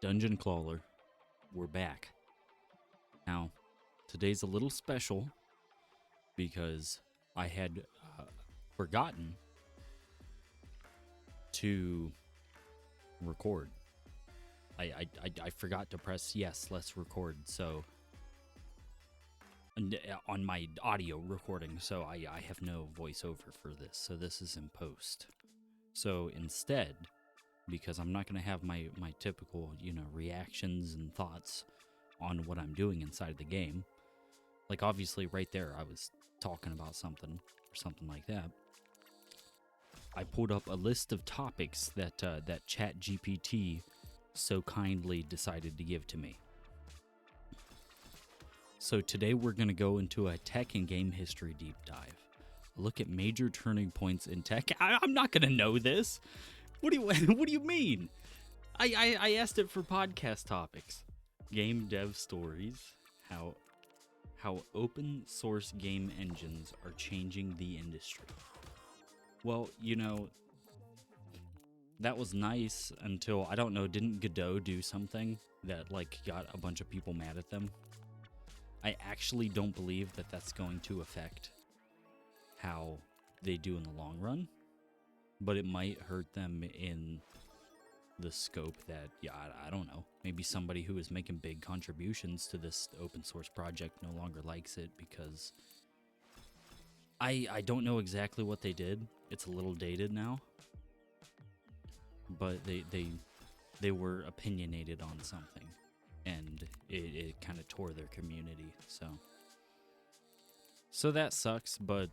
Dungeon Clawler, we're back. Now, today's a little special because I had forgotten to record. I forgot to press yes, let's record. So, on my audio recording, so I have no voiceover for this. So this is in post. So instead, because I'm not going to have my typical, reactions and thoughts on what I'm doing inside the game. Like, obviously, right there, I was talking about something or something like that. I pulled up a list of topics that ChatGPT so kindly decided to give to me. So today we're going to go into a tech and game history deep dive. Look at major turning points in tech. I'm not going to know this. What do you mean? I asked it for podcast topics. Game dev stories, how open source game engines are changing the industry. Well, that was nice until, I don't know, didn't Godot do something that got a bunch of people mad at them? I actually don't believe that that's going to affect how they do in the long run, but it might hurt them in the scope that, I don't know, maybe somebody who is making big contributions to this open source project no longer likes it because I don't know exactly what they did. It's a little dated now, but they were opinionated on something, and it kind of tore their community. So that sucks, but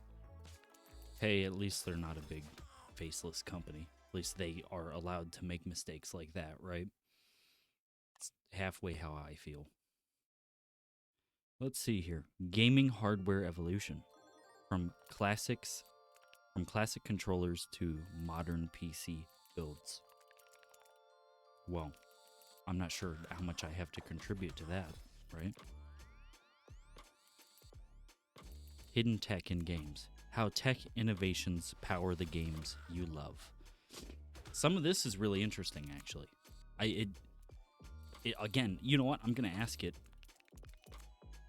hey, at least they're not a big faceless company. At least they are allowed to make mistakes like that, right? It's halfway how I feel. Let's see here. Gaming hardware evolution. From classic controllers to modern PC builds. Well, I'm not sure how much I have to contribute to that, right? Hidden tech in games. How tech innovations power the games you love. Some of this is really interesting, actually. Again, you know what? I'm going to ask it.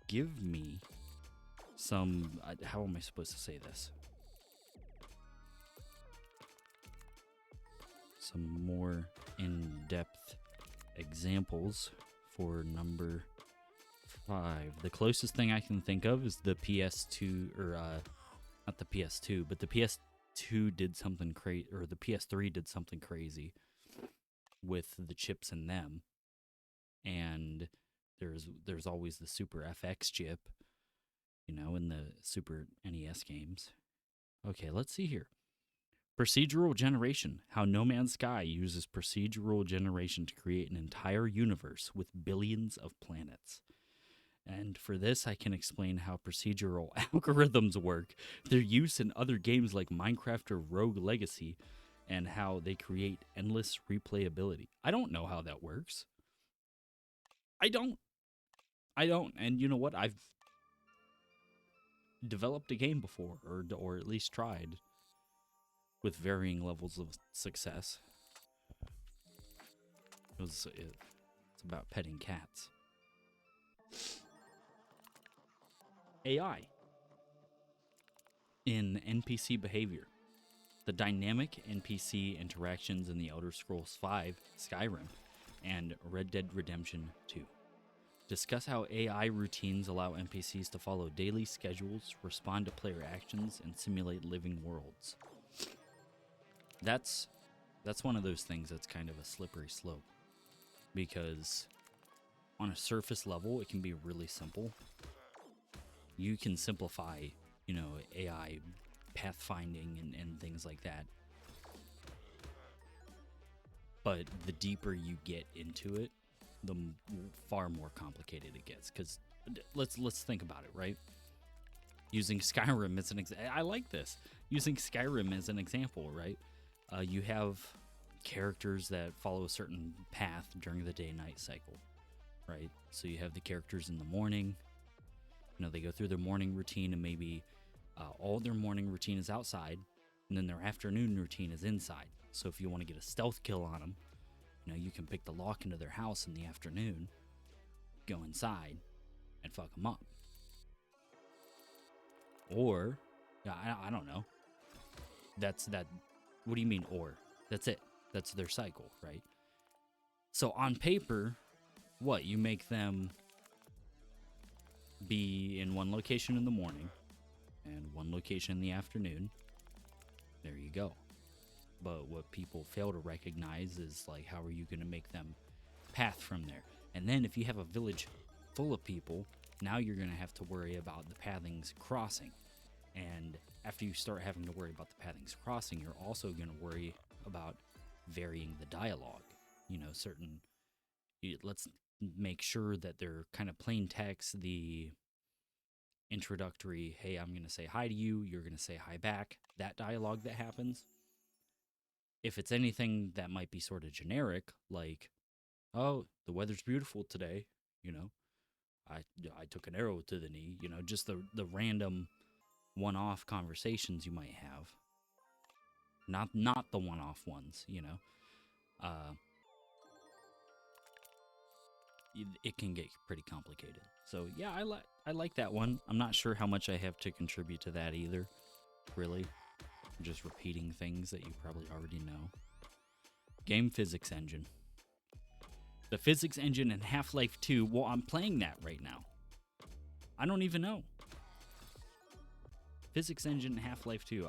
Give me some... how am I supposed to say this? Some more in-depth examples for number 5. The closest thing I can think of is the PS2, or not the PS2, but the PS2 did something crazy, or the PS3 did something crazy with the chips in them. And there's always the Super FX chip, in the Super NES games. Okay, let's see here. Procedural generation. How No Man's Sky uses procedural generation to create an entire universe with billions of planets. And for this, I can explain how procedural algorithms work, their use in other games like Minecraft or Rogue Legacy, and how they create endless replayability. I don't know how that works. I don't. And you know what? I've developed a game before, or at least tried, with varying levels of success. It's about petting cats. AI in NPC behavior. The dynamic NPC interactions in the Elder Scrolls V, Skyrim, and Red Dead Redemption 2. Discuss how AI routines allow NPCs to follow daily schedules, respond to player actions, and simulate living worlds. That's one of those things that's kind of a slippery slope, because on a surface level, it can be really simple. You can simplify, AI pathfinding and things like that. But the deeper you get into it, the far more complicated it gets. Because let's think about it, right? Using Skyrim as an example, I like this. Using Skyrim as an example, right? You have characters that follow a certain path during the day-night cycle, right? So you have the characters in the morning. They go through their morning routine, and maybe all their morning routine is outside, and then their afternoon routine is inside. So if you want to get a stealth kill on them, You know, you can pick the lock into their house in the afternoon, go inside, and fuck them up. Or, yeah, I don't know. That's that. What do you mean, or? That's it. That's their cycle, right? So on paper, what? You make them be in one location in the morning and one location in the afternoon. There you go. But what people fail to recognize is, like, how are you going to make them path from there? And then if you have a village full of people, now you're going to have to worry about the pathings crossing. And after you start having to worry about the pathings crossing, you're also going to worry about varying the dialogue. You know, let's make sure that they're kind of plain text, the introductory, hey, I'm going to say hi to you, you're going to say hi back, that dialogue that happens. If it's anything that might be sort of generic, like, oh, the weather's beautiful today, you know, I took an arrow to the knee, you know, just the random one-off conversations you might have. Not the one-off ones, you know. It can get pretty complicated. So yeah, I like that one. I'm not sure how much I have to contribute to that either, really. I'm just repeating things that you probably already know. Game physics engine. The physics engine in Half-Life 2, well, I'm playing that right now. I don't even know. Physics engine in Half-Life 2,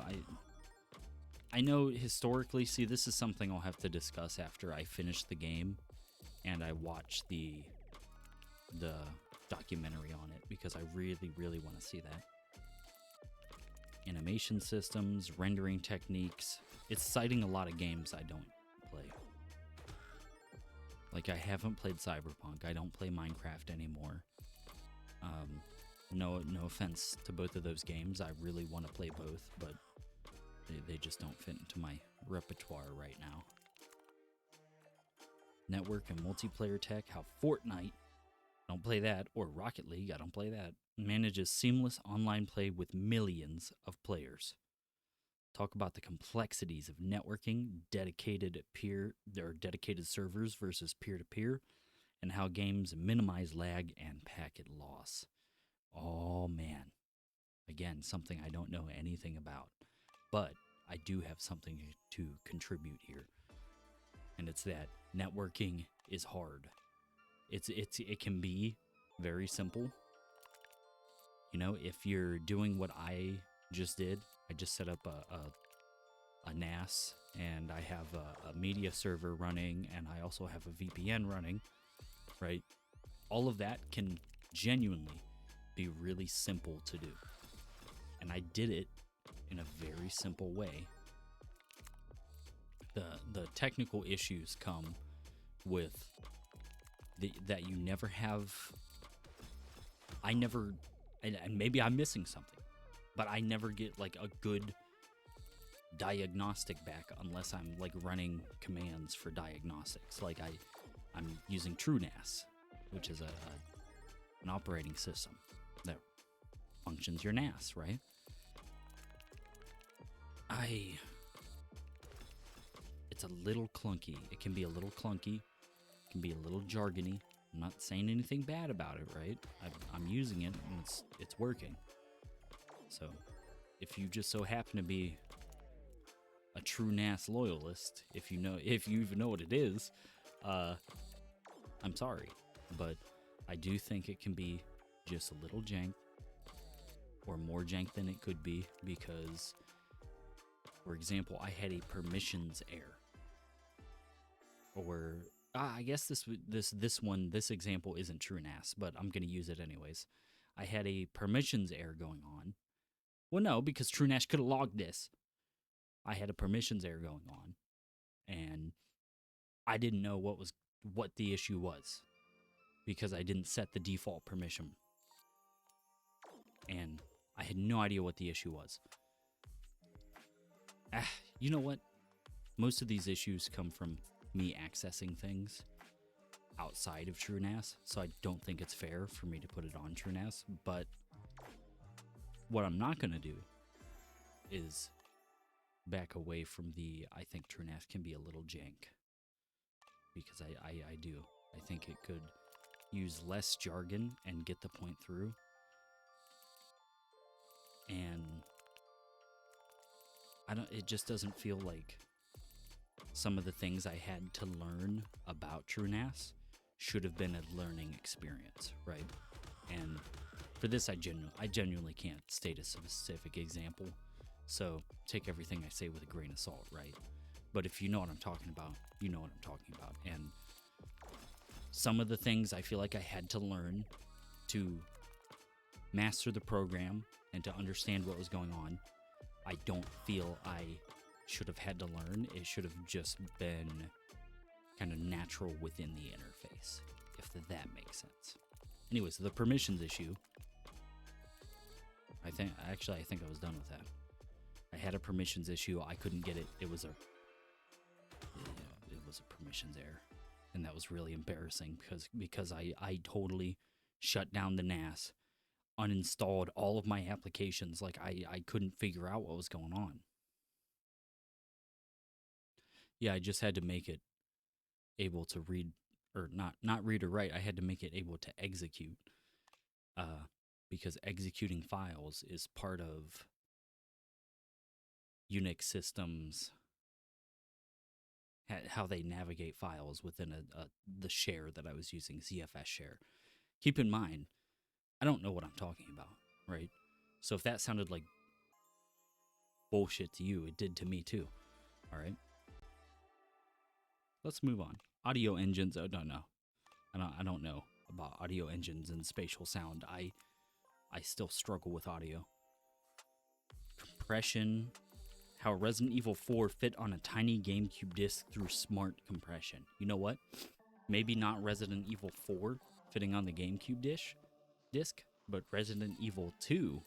I know historically, see, this is something I'll have to discuss after I finish the game and I watch the documentary on it, because I really, really want to see that. Animation systems, rendering techniques. It's citing a lot of games I don't play. Like, I haven't played Cyberpunk. I don't play Minecraft anymore. No offense to both of those games. I really want to play both, but they just don't fit into my repertoire right now. Network and multiplayer tech, how Fortnite, don't play that, or Rocket League, I don't play that, manages seamless online play with millions of players. Talk about the complexities of networking, dedicated servers versus peer-to-peer, and how games minimize lag and packet loss. Oh man. Again, something I don't know anything about, but I do have something to contribute here. And it's that networking is hard. It can be very simple. You know, if you're doing what I just did, I just set up a NAS, and I have a media server running, and I also have a VPN running, right? All of that can genuinely be really simple to do. And I did it in a very simple way. The technical issues come with that you never have. And maybe I'm missing something, but I never get like a good diagnostic back unless I'm like running commands for diagnostics. Like I'm using TrueNAS, which is an operating system that functions your NAS, right? It's a little clunky. It can be a little clunky. It can be a little jargony. I'm not saying anything bad about it, right? I'm using it and it's working. So, if you just so happen to be a true NAS loyalist, if you even know what it is, I'm sorry, but I do think it can be just a little jank, or more jank than it could be, because, for example, I had a permissions error. Or I guess this example isn't TrueNAS, but I'm going to use it anyways. I had a permissions error going on. Well, no, because TrueNAS could have logged this. I had a permissions error going on, and I didn't know what the issue was, because I didn't set the default permission, and I had no idea what the issue was. You know what? Most of these issues come from me accessing things outside of TrueNAS, so I don't think it's fair for me to put it on TrueNAS. But what I'm not going to do is back away from I think TrueNAS can be a little jank, because I do. I think it could use less jargon and get the point through. And it just doesn't feel like some of the things I had to learn about TrueNAS should have been a learning experience, right? And for this, I genuinely can't state a specific example, so take everything I say with a grain of salt, right? But if you know what I'm talking about, you know what I'm talking about. And some of the things I feel like I had to learn to master the program and to understand what was going on, I don't feel I should have had to learn. It should have just been kind of natural within the interface, if that makes sense. Anyways, the permissions issue, I think I was done with that. I had a permissions issue. I couldn't get it. It was a permissions error, and that was really embarrassing because I totally shut down the NAS, uninstalled all of my applications. Like I couldn't figure out what was going on. Yeah, I just had to make it able to read, or not read or write. I had to make it able to execute, because executing files is part of Unix systems, how they navigate files within the share that I was using, ZFS share. Keep in mind, I don't know what I'm talking about, right? So if that sounded like bullshit to you, it did to me too. All right. Let's move on. Audio engines. Oh, no. I don't know about audio engines and spatial sound. I still struggle with audio. Compression. How Resident Evil 4 fit on a tiny GameCube disc through smart compression. You know what? Maybe not Resident Evil 4 fitting on the GameCube disc, but Resident Evil 2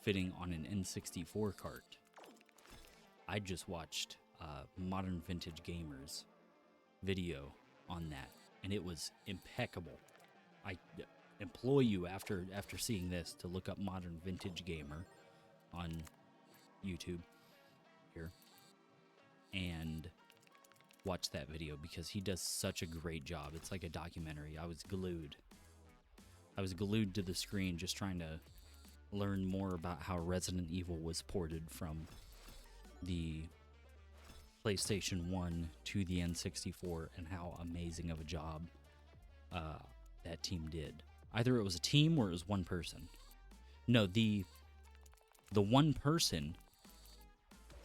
fitting on an N64 cart. I just watched Modern Vintage Gamer's video on that, and it was impeccable. I implore you after seeing this to look up Modern Vintage Gamer on YouTube here and watch that video, because he does such a great job. It's like a documentary. I was glued to the screen just trying to learn more about how Resident Evil was ported from the PlayStation 1 to the N64 and how amazing of a job that team did. Either it was a team or it was one person. No, the one person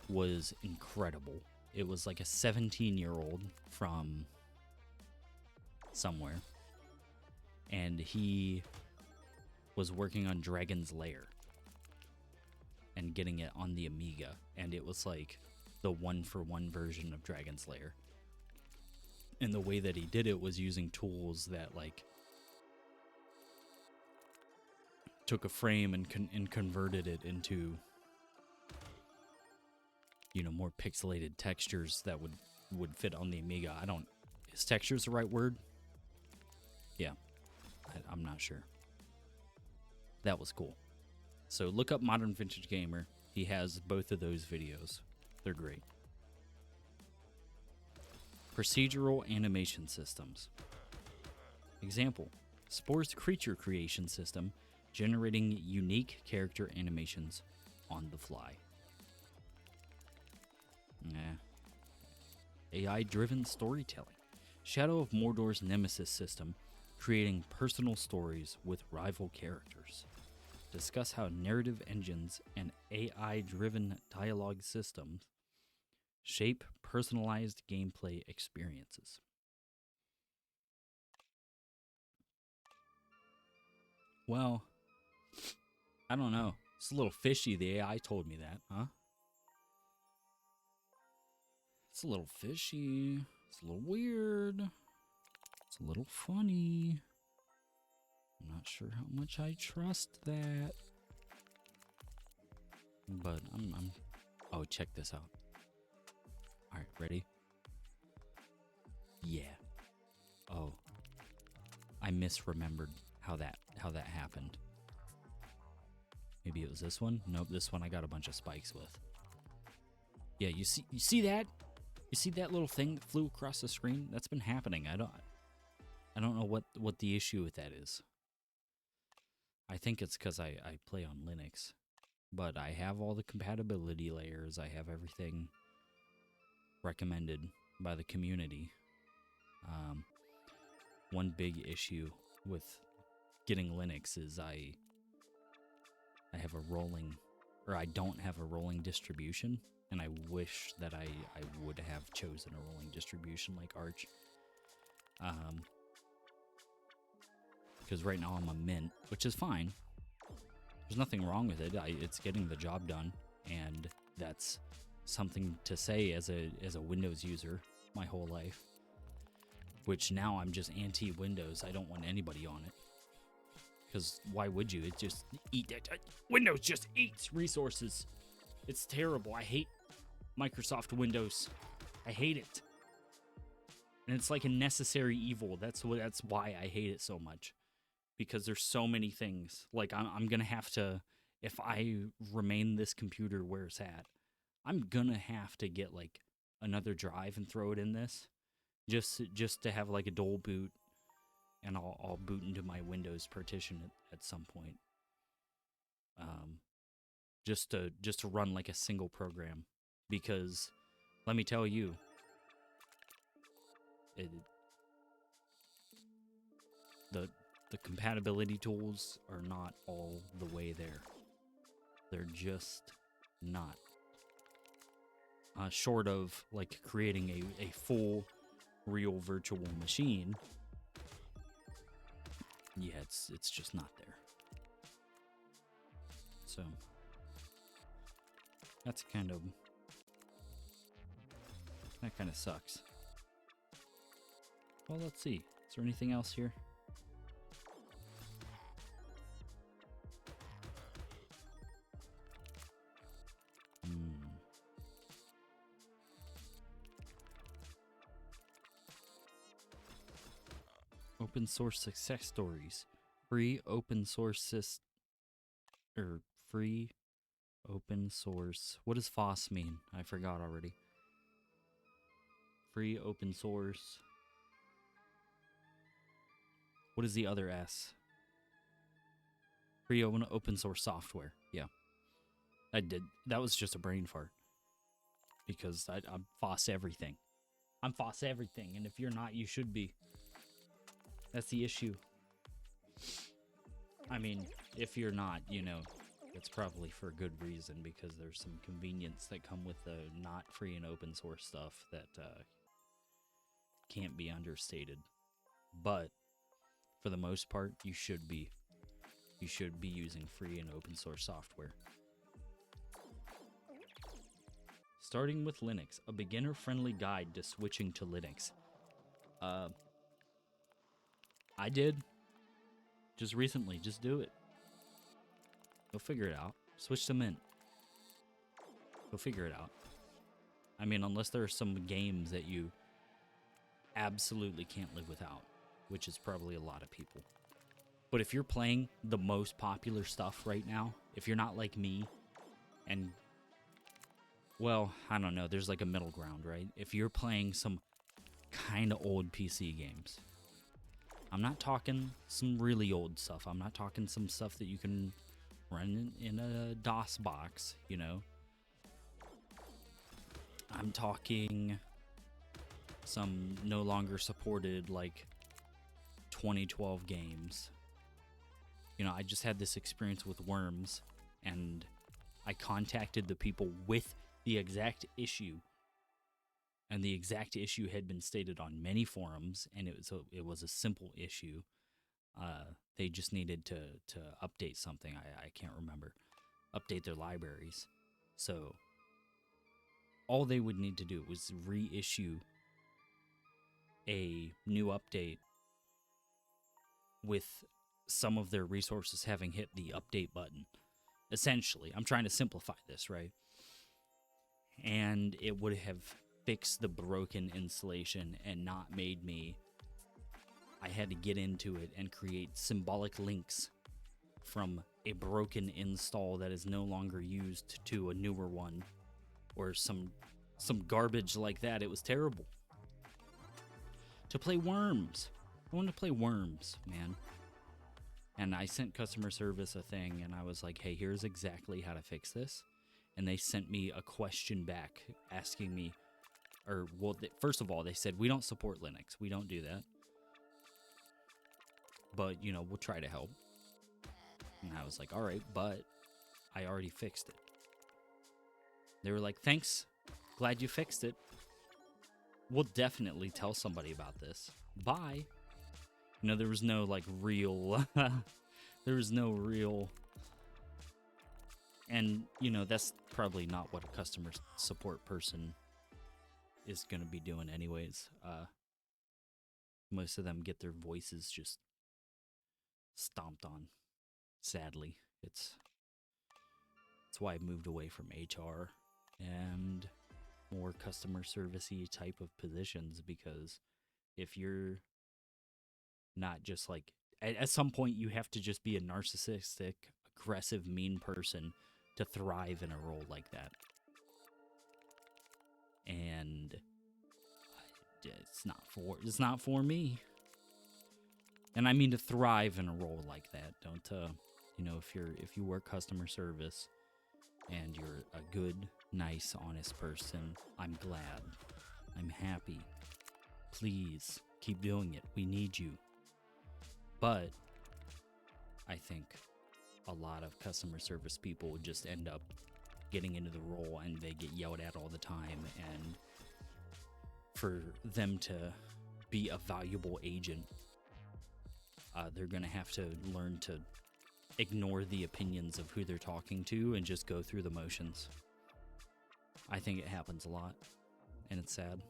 was incredible. It was like a 17-year-old from somewhere, and he was working on Dragon's Lair and getting it on the Amiga, and it was like the one-for-one version of Dragon's Lair. And the way that he did it was using tools that like took a frame and converted it into, you know, more pixelated textures that would fit on the Amiga. Is textures the right word? Yeah, I'm not sure. That was cool. So look up Modern Vintage Gamer. He has both of those videos. They're great. Procedural animation systems. Example: Spore's creature creation system, generating unique character animations on the fly. AI-driven storytelling. Shadow of Mordor's Nemesis system, creating personal stories with rival characters. Discuss how narrative engines and AI-driven dialogue systems shape personalized gameplay experiences. Well, I don't know. It's a little fishy. The AI told me that, huh? It's a little fishy. It's a little weird. It's a little funny. I'm not sure how much I trust that. But I'm oh, check this out. All right, ready? Yeah. Oh. I misremembered how that happened. Maybe it was this one? Nope, this one I got a bunch of spikes with. Yeah, you see that? You see that little thing that flew across the screen? That's been happening. I don't know what the issue with that is. I think it's because I play on Linux, but I have all the compatibility layers. I have everything recommended by the community. One big issue with getting Linux is I have a rolling, or I don't have a rolling distribution, and I wish that I would have chosen a rolling distribution like Arch. Because right now I'm a Mint, which is fine. There's nothing wrong with it. It's getting the job done, and that's something to say as a Windows user my whole life. Which now I'm just anti-Windows. I don't want anybody on it. Because why would you? It just Windows just eats resources. It's terrible. I hate Microsoft Windows. I hate it. And it's like a necessary evil. That's why I hate it so much. Because there's so many things. Like I'm gonna have to, if I remain this computer where it's at, I'm gonna have to get like another drive and throw it in this. Just to have like a dual boot, and I'll boot into my Windows partition at some point. Just to run like a single program, because let me tell you, the compatibility tools are not all the way there. They're just not. Short of like creating a full real virtual machine, yeah, it's just not there. So that kind of sucks. Well, let's see. Is there anything else here? Open source success stories. Free open source free open source. What does FOSS mean? I forgot already. Free open source. What is the other S? Free open source software. Yeah. That was just a brain fart. Because I'm FOSS everything. I'm FOSS everything, and if you're not, you should be. That's the issue. I mean, if you're not, it's probably for a good reason, because there's some convenience that come with the not free and open source stuff that can't be understated. But for the most part, you should be. You should be using free and open source software. Starting with Linux, a beginner-friendly guide to switching to Linux. I did. Just recently. Just do it. You'll figure it out. Switch to Mint. You'll figure it out. I mean, unless there are some games that you absolutely can't live without, which is probably a lot of people. But if you're playing the most popular stuff right now, if you're not like me, and, well, I don't know, there's like a middle ground, right? If you're playing some kind of old PC games, I'm not talking some really old stuff. I'm not talking some stuff that you can run in a DOS box, I'm talking some no longer supported, like, 2012 games. I just had this experience with Worms, and I contacted the people with the exact issue. And the exact issue had been stated on many forums, and it was a simple issue. They just needed to update something. I can't remember. Update their libraries. So all they would need to do was reissue a new update with some of their resources having hit the update button. Essentially, I'm trying to simplify this, right? And it would have fixed the broken installation and not made me... I had to get into it and create symbolic links from a broken install that is no longer used to a newer one, or some some garbage like that. It was terrible. To play Worms. I wanted to play Worms, man. And I sent customer service a thing, and I was like, hey, here's exactly how to fix this. And they sent me a question back asking me, first of all, they said, we don't support Linux. We don't do that. But, you know, we'll try to help. And I was like, all right, but I already fixed it. They were like, thanks. Glad you fixed it. We'll definitely tell somebody about this. Bye. You know, there was no, like, real... there was no real... And, you know, that's probably not what a customer support person is going to be doing anyways. Most of them get their voices just stomped on. Sadly. It's why I moved away from HR and more customer service-y type of positions, because if you're not just like... At some point, you have to just be a narcissistic, aggressive, mean person to thrive in a role like that. And it's not for me. And I mean to thrive in a role like that. Don't you know, if you work customer service and you're a good, nice, honest person, I'm glad. I'm happy. Please keep doing it. We need you. But I think a lot of customer service people would just end up getting into the role and they get yelled at all the time. And for them to be a valuable agent, they're going to have to learn to ignore the opinions of who they're talking to and just go through the motions. I think it happens a lot, and it's sad.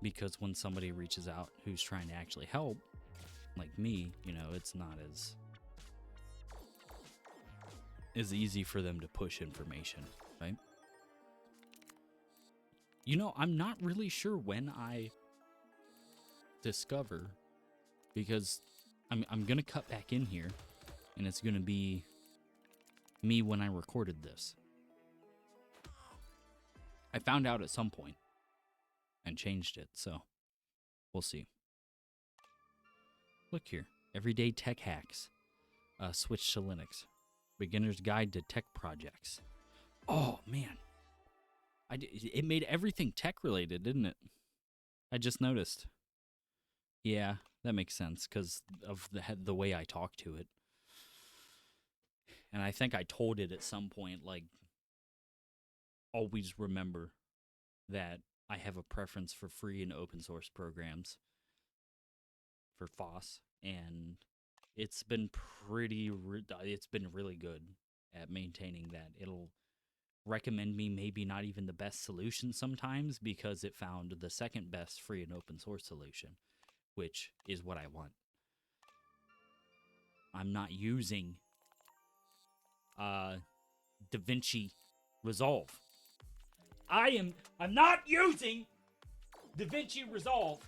Because when somebody reaches out who's trying to actually help, like me, you know, it's not as easy for them to push information, right? You know, I'm not really sure when I discover, because I'm gonna cut back in here, and it's gonna be me when I recorded this. I found out at some point and changed it, so we'll see. Look here, everyday tech hacks. Switch to Linux. Beginner's Guide to Tech Projects. Oh man, it made everything tech related, didn't it? I just noticed. Yeah, that makes sense because of the way I talk to it. And I think I told it at some point, like, always remember that I have a preference for free and open source programs for FOSS, and it's been it's been really good at maintaining that. It'll recommend me maybe not even the best solution sometimes because it found the second best free and open source solution, which is what I want. I'm not using DaVinci Resolve. I'm not using DaVinci Resolve.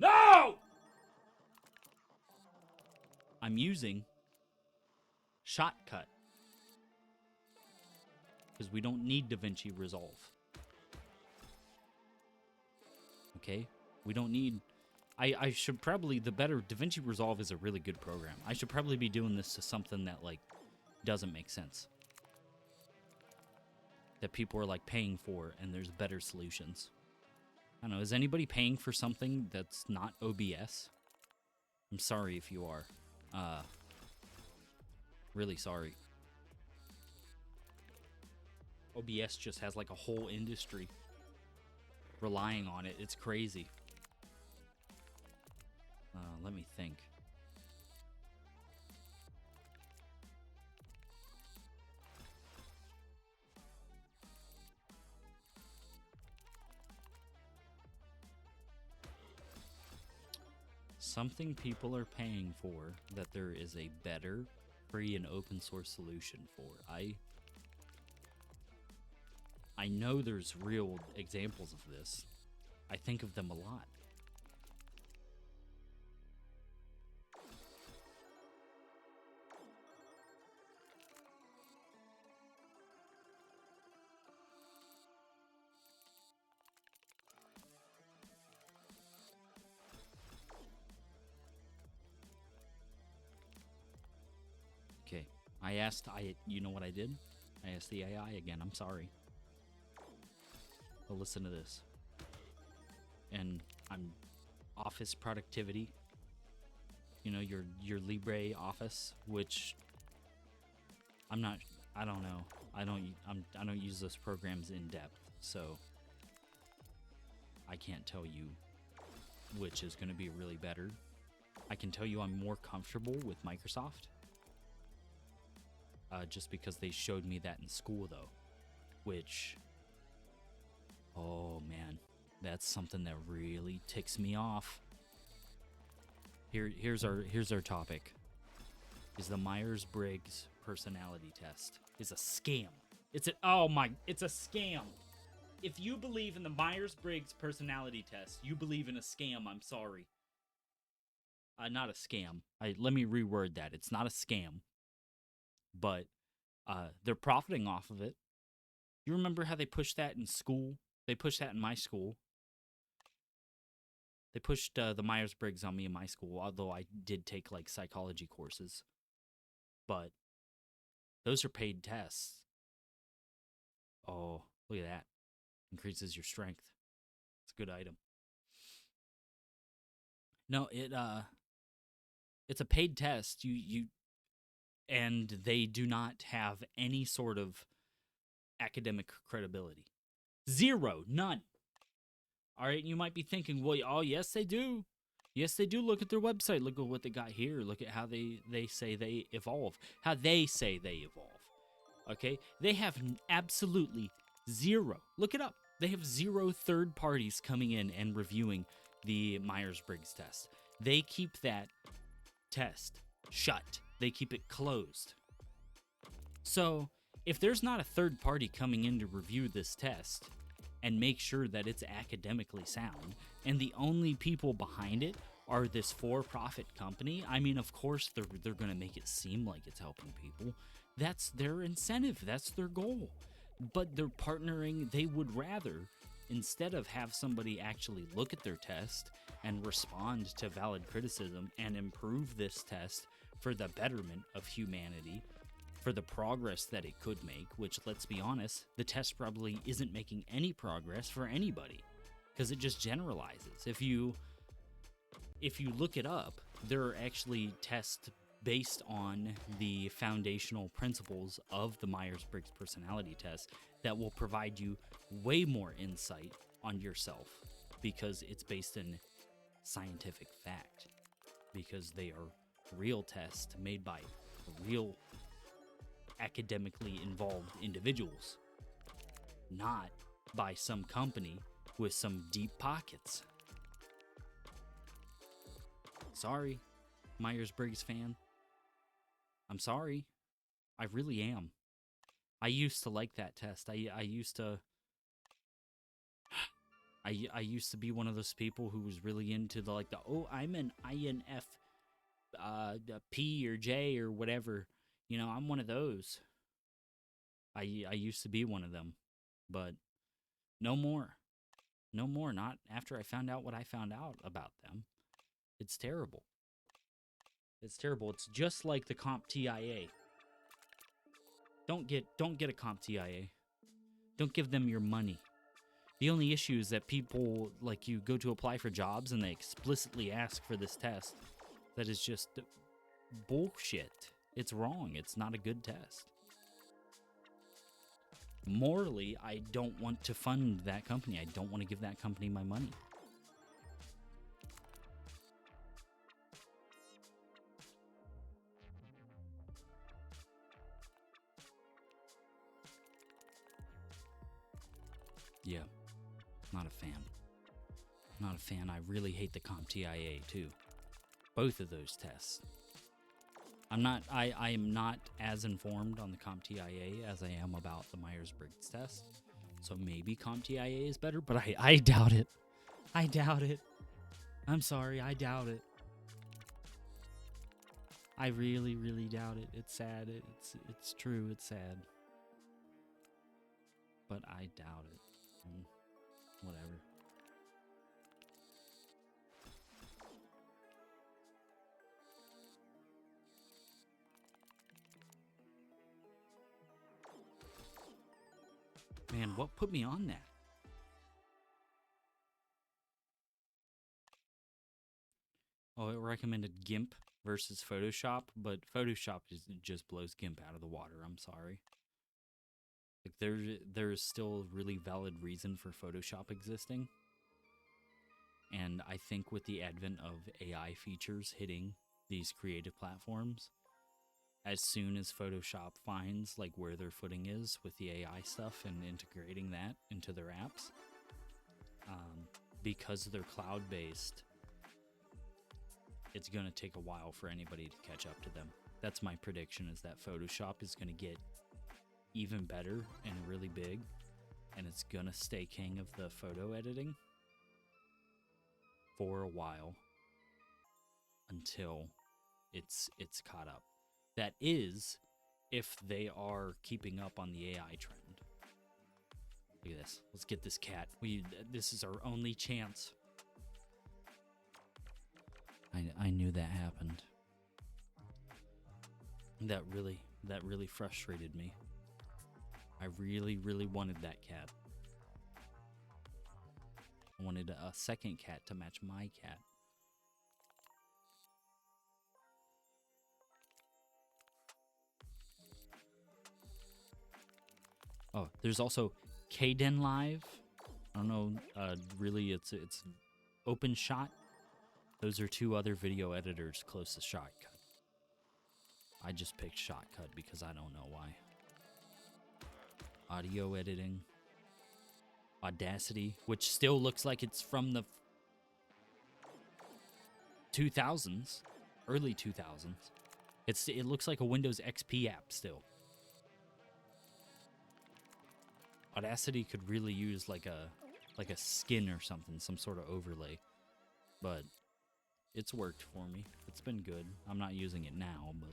No! I'm using Shotcut. Because we don't need DaVinci Resolve. Okay? We don't need... I should probably... DaVinci Resolve is a really good program. I should probably be doing this to something that, like, doesn't make sense. That people are, like, paying for, and there's better solutions. I don't know, is anybody paying for something that's not OBS? I'm sorry if you are. Really sorry. OBS just has like a whole industry relying on it. It's crazy. Let me think. Something people are paying for that there is a better free and open source solution for. I know there's real examples of this. I think of them a lot. You know what I did? I asked the AI again. I'm sorry. But listen to this. And I'm office productivity. You know, your Libre office, which I don't know. I don't use those programs in depth, so I can't tell you which is going to be really better. I can tell you I'm more comfortable with Microsoft. Just because they showed me that in school, though, which, oh man, that's something that really ticks me off. Here's our topic. Is the Myers Briggs personality test is a scam. It's a scam. If you believe in the Myers Briggs personality test, you believe in a scam. I'm sorry. Not a scam. Let me reword that. It's not a scam. But they're profiting off of it. You remember how they pushed that in school? They pushed that in my school. They pushed the Myers-Briggs on me in my school, although I did take, like, psychology courses. But those are paid tests. Oh, look at that. Increases your strength. It's a good item. No, it's a paid test. And they do not have any sort of academic credibility. Zero. None. All right, you might be thinking, well, oh, yes, they do. Yes, they do. Look at their website. Look at what they got here. Look at how they say they evolve. How they say they evolve. Okay? They have absolutely zero. Look it up. They have zero third parties coming in and reviewing the Myers-Briggs test. They keep that test shut. They keep it closed. So, if there's not a third party coming in to review this test and make sure that it's academically sound, and the only people behind it are this for-profit company, I mean, of course they're going to make it seem like it's helping people. That's their incentive. That's their goal. But they're partnering. They would rather, instead of have somebody actually look at their test and respond to valid criticism and improve this test for the betterment of humanity, for the progress that it could make, which, let's be honest, the test probably isn't making any progress for anybody, because it just generalizes. If you look it up, there are actually tests based on the foundational principles of the Myers-Briggs personality test that will provide you way more insight on yourself, because it's based in scientific fact, because they are real tests made by real academically involved individuals, not by some company with some deep pockets. Sorry, Myers-Briggs fan. I'm sorry. I really am. I used to like that test. I used to be one of those people who was really into I'm an INF P or J or whatever. You know, I'm one of those. I used to be one of them, but no more. No more, not after I found out what I found out about them. It's terrible. It's terrible. It's just like the CompTIA. Don't get a CompTIA. Don't give them your money. The only issue is that people, like, you go to apply for jobs and they explicitly ask for this test. That is just bullshit. It's wrong. It's not a good test. Morally, I don't want to fund that company. I don't want to give that company my money. Yeah, not a fan. Not a fan. I really hate the CompTIA too. Both of those tests. I am not as informed on the CompTIA as I am about the Myers-Briggs test. So maybe CompTIA is better, but I doubt it. I doubt it. I'm sorry, I doubt it. I really, really doubt it. It's sad. It's true. It's sad. But I doubt it. Whatever. man, what put me on that? Oh, it recommended GIMP versus Photoshop, but Photoshop just blows GIMP out of the water. I'm sorry. Like there is still a really valid reason for Photoshop existing. And I think with the advent of AI features hitting these creative platforms, as soon as Photoshop finds like where their footing is with the AI stuff and integrating that into their apps, because they're cloud-based, it's going to take a while for anybody to catch up to them. That's my prediction, is that Photoshop is going to get even better and really big, and it's going to stay king of the photo editing for a while until it's caught up. That is, if they are keeping up on the AI trend. Look at this. Let's get this cat. This is our only chance. I knew that happened. That really frustrated me. I really wanted that cat. I wanted a second cat to match my cat. Oh, there's also Kden Live. I don't know, really it's Open Shot. Those are two other video editors close to Shotcut. I just picked Shotcut because I don't know why. Audio editing. Audacity, which still looks like it's from the 2000s, early 2000s. It looks like a Windows XP app still. Audacity could really use like a skin or something, some sort of overlay. But it's worked for me. It's been good. I'm not using it now, but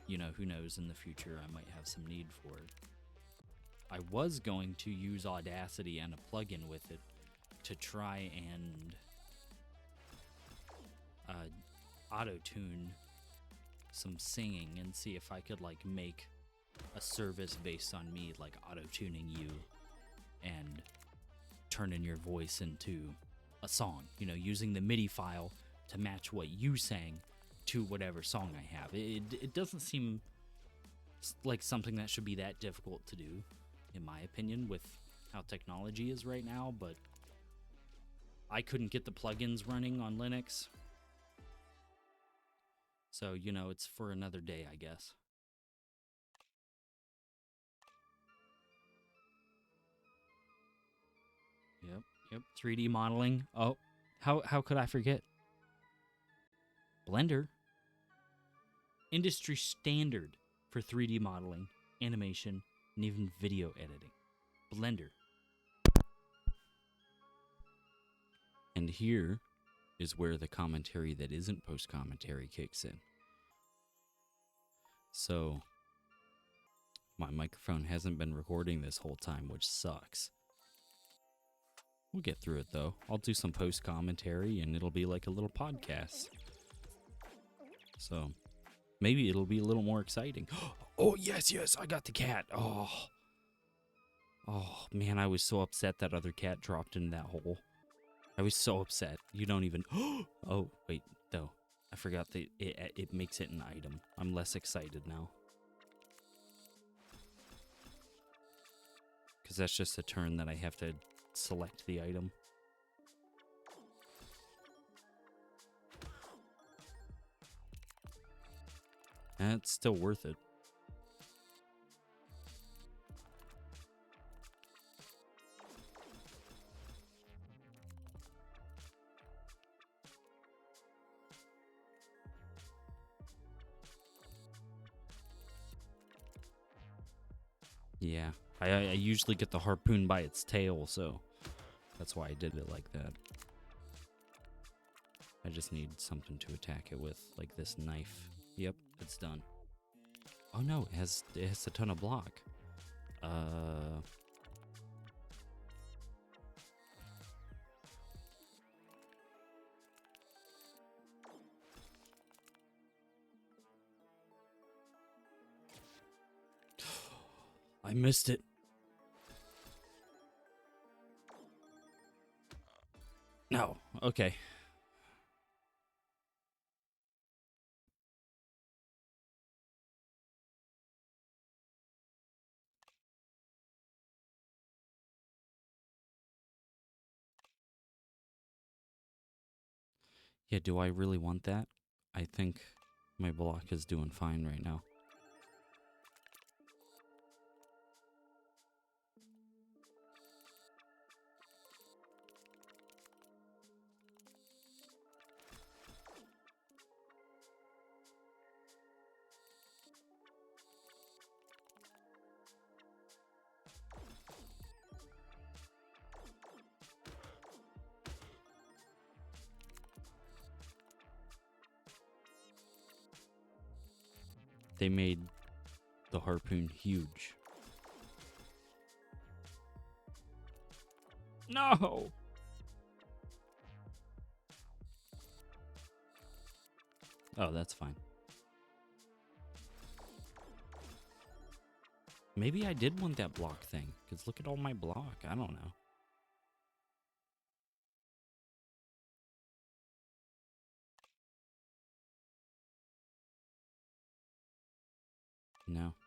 you know, who knows, in the future I might have some need for it. I was going to use Audacity and a plugin with it to try and auto-tune some singing and see if I could like make a service based on me like auto-tuning you and turning your voice into a song, you know, using the MIDI file to match what you sang to whatever song I have. It doesn't seem like something that should be that difficult to do, in my opinion, with how technology is right now, but I couldn't get the plugins running on Linux. So, you know, it's for another day, I guess. Yep. 3D modeling. Oh, how could I forget? Blender. Industry standard for 3D modeling, animation, and even video editing. Blender. And here is where the commentary that isn't post-commentary kicks in. So, my microphone hasn't been recording this whole time, which sucks. We'll get through it, though. I'll do some post-commentary, and it'll be like a little podcast. So, maybe it'll be a little more exciting. Oh, yes, I got the cat. Oh, man, I was so upset that other cat dropped into that hole. I was so upset. You don't even... Oh, wait, though. I forgot that it makes it an item. I'm less excited now. Because that's just a turn that I have to select the item. And it's still worth it. Yeah, I usually get the harpoon by its tail, so that's why I did it like that. I just need something to attack it with, like this knife. Yep, it's done. Oh no, it has a ton of block. I missed it. No. Okay. Yeah, do I really want that? I think my block is doing fine right now. They made the harpoon huge. No! Oh, that's fine. Maybe I did want that block thing, because look at all my block. I don't know.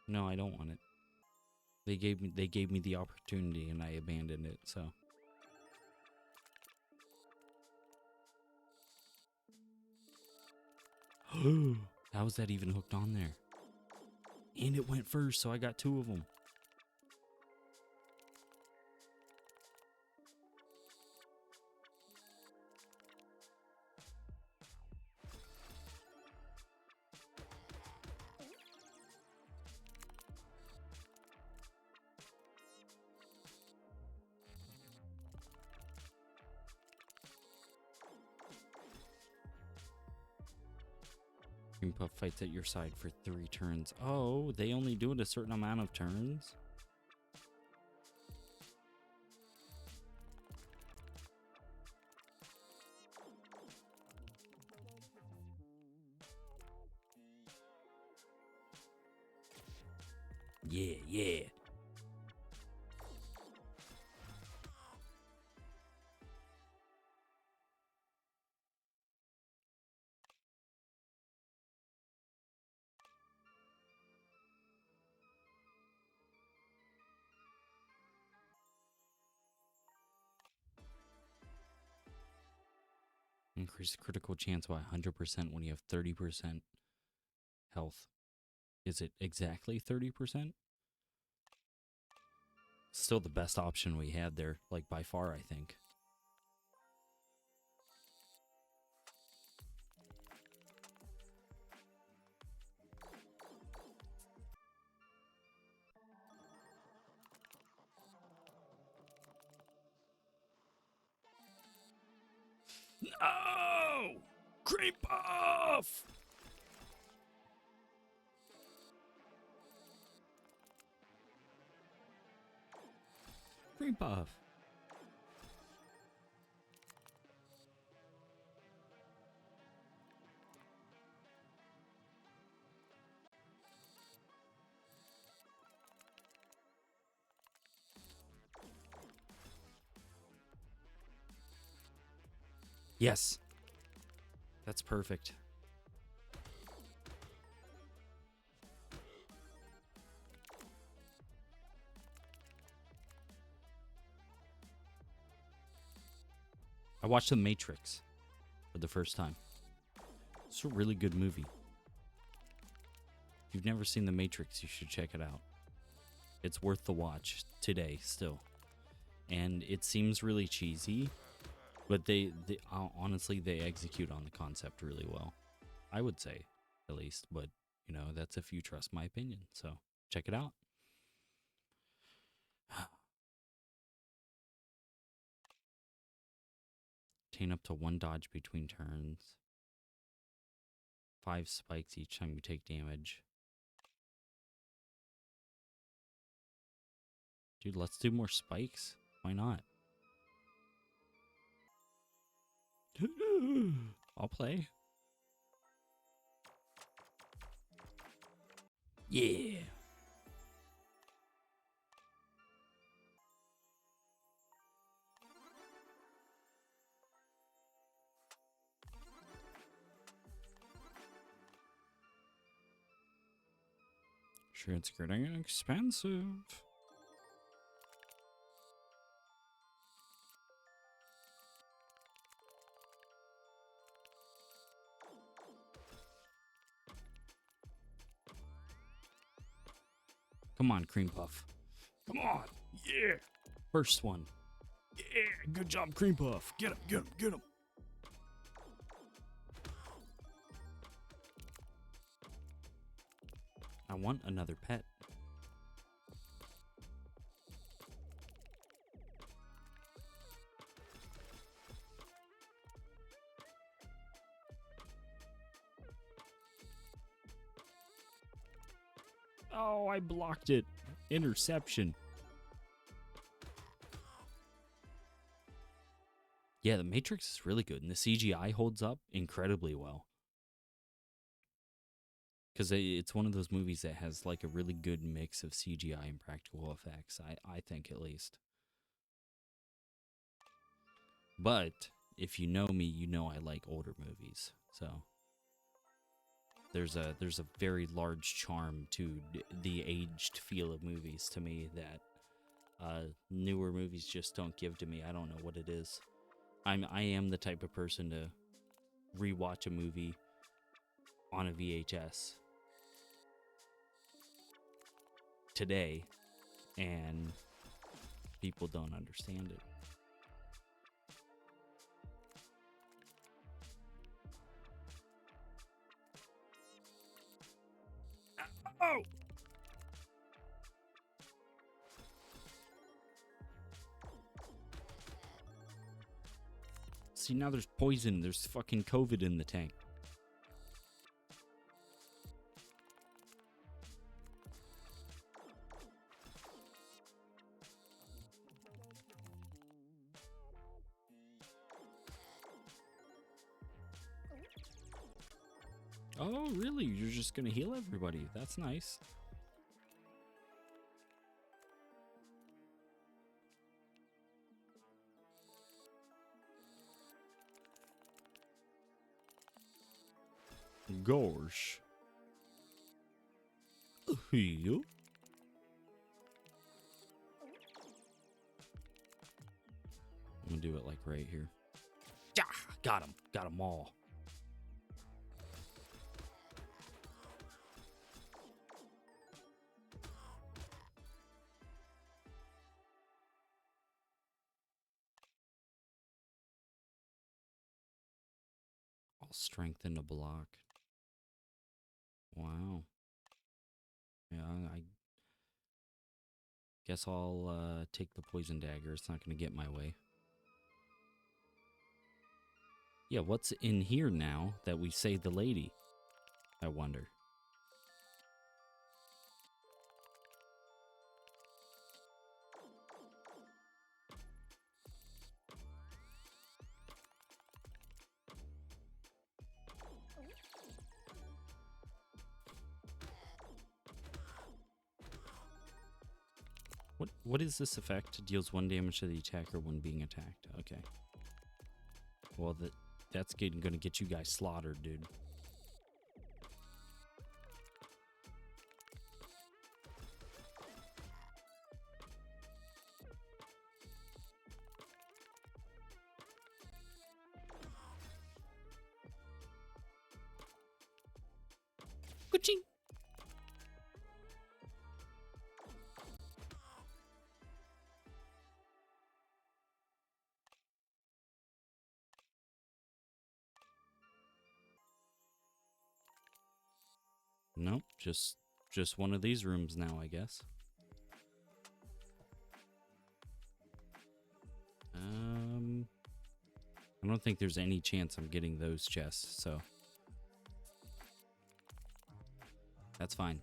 No, I don't want it. They gave me the opportunity and I abandoned it, so. How was that even hooked on there? And it went first, so I got 2 of them. Cream Puff fights at your side for 3 turns. Oh, they only do it a certain amount of turns? Yeah. Increase critical chance by 100% when you have 30% health. Is it exactly 30%? Still the best option we had there, like by far, I think. No! Cream Puff! Cream Puff. Yes. That's perfect. I watched The Matrix for the first time. It's a really good movie. If you've never seen The Matrix, you should check it out. It's worth the watch today still. And it seems really cheesy, but they honestly, they execute on the concept really well. I would say, at least. But, you know, that's if you trust my opinion. So, check it out. Obtain up to 1 dodge between turns. 5 spikes each time you take damage. Dude, let's do more spikes. Why not? I'll play. Yeah. Shit's getting expensive. Come on, Cream Puff. Come on. Yeah. First one. Yeah. Good job, Cream Puff. Get him, get him, get him. I want another pet. Oh, I blocked it. Interception. Yeah, the Matrix is really good, and the CGI holds up incredibly well. Because it's one of those movies that has like a really good mix of CGI and practical effects, I think at least. But if you know me, you know I like older movies. So there's a very large charm to the aged feel of movies to me that newer movies just don't give to me. I don't know what it is. I am the type of person to rewatch a movie on a VHS today, and people don't understand it. Oh! See, now there's poison. There's fucking COVID in the tank. Oh, really? You're just gonna heal everybody? That's nice. Gosh. Heal. I'm gonna do it like right here. Yeah, got him. Got them all. I'll strengthen the block. Wow. Yeah, I guess I'll take the poison dagger. It's not gonna get my way. Yeah, what's in here now that we saved the lady? I wonder. What is this effect? It deals 1 damage to the attacker when being attacked. Okay. Well, that's gonna get you guys slaughtered, dude. Kuching. Nope, just one of these rooms now, I guess. I don't think there's any chance I'm getting those chests, so that's fine.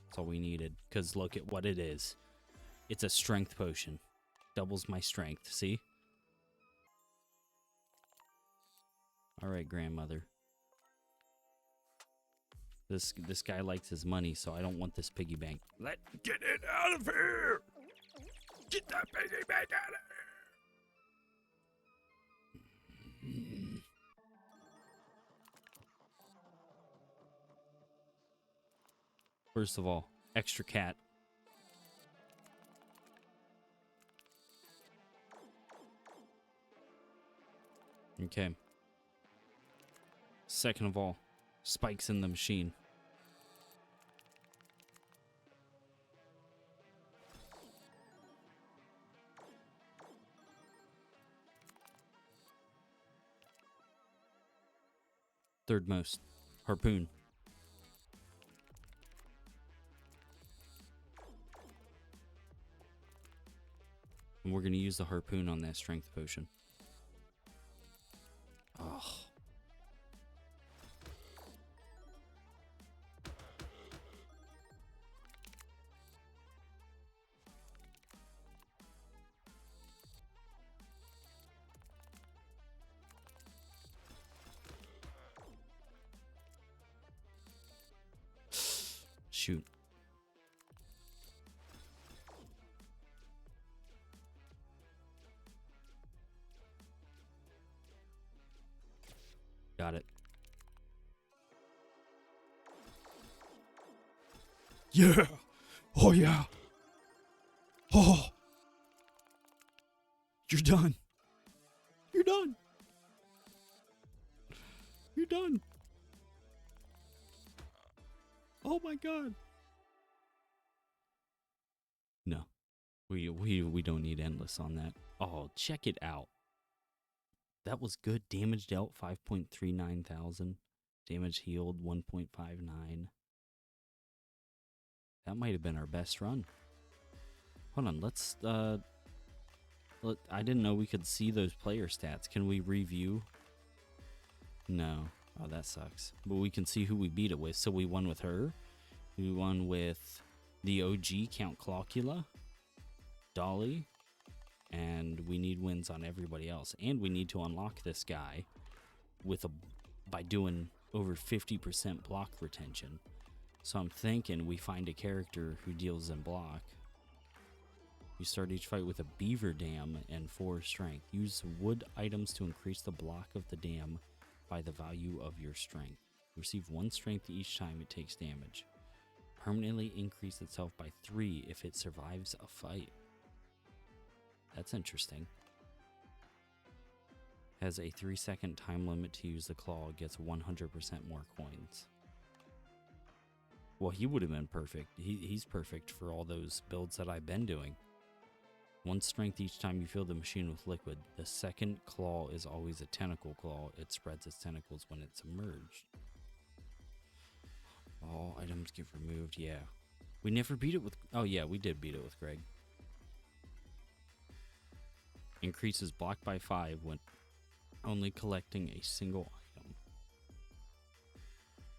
That's all we needed, because look at what it is. It's a strength potion. Doubles my strength, see? Alright, grandmother. This guy likes his money, so I don't want this piggy bank. Get it out of here! Get that piggy bank out of here! First of all, extra cat. Okay. Second of all, spikes in the machine. Third most, harpoon. And we're going to use the harpoon on that strength potion. Oh. Shoot. Got it. Yeah. Oh, yeah. Oh. You're done. You're done. You're done. Oh my god. No. We don't need endless on that. Oh, check it out. That was good. Damage dealt 5.39 thousand. Damage healed 1.59. That might have been our best run. Hold on, let's I didn't know we could see those player stats. Can we review? No. Oh, that sucks. But we can see who we beat it with. So we won with her. We won with the OG Count Clocula, Dolly, and we need wins on everybody else. And we need to unlock this guy by doing over 50% block retention. So I'm thinking we find a character who deals in block. You start each fight with a beaver dam and 4 strength. Use wood items to increase the block of the dam by the value of your strength. Receive 1 strength each time it takes damage. Permanently increase itself by 3 if it survives a fight. That's interesting. Has a 3-second time limit to use the claw. Gets 100% more coins. Well, he would have been perfect. He's perfect for all those builds that I've been doing. 1 strength each time you fill the machine with liquid. The second claw is always a tentacle claw. It spreads its tentacles when it's submerged. All items get removed. Yeah. We never beat it with... Oh, yeah, we did beat it with Greg. Increases block by 5 when only collecting a single item.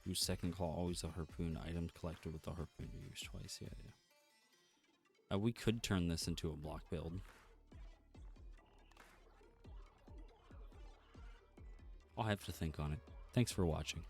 Use second claw, always a harpoon. Items collected with the harpoon are used twice. Yeah, yeah. We could turn this into a block build. I'll have to think on it. Thanks for watching.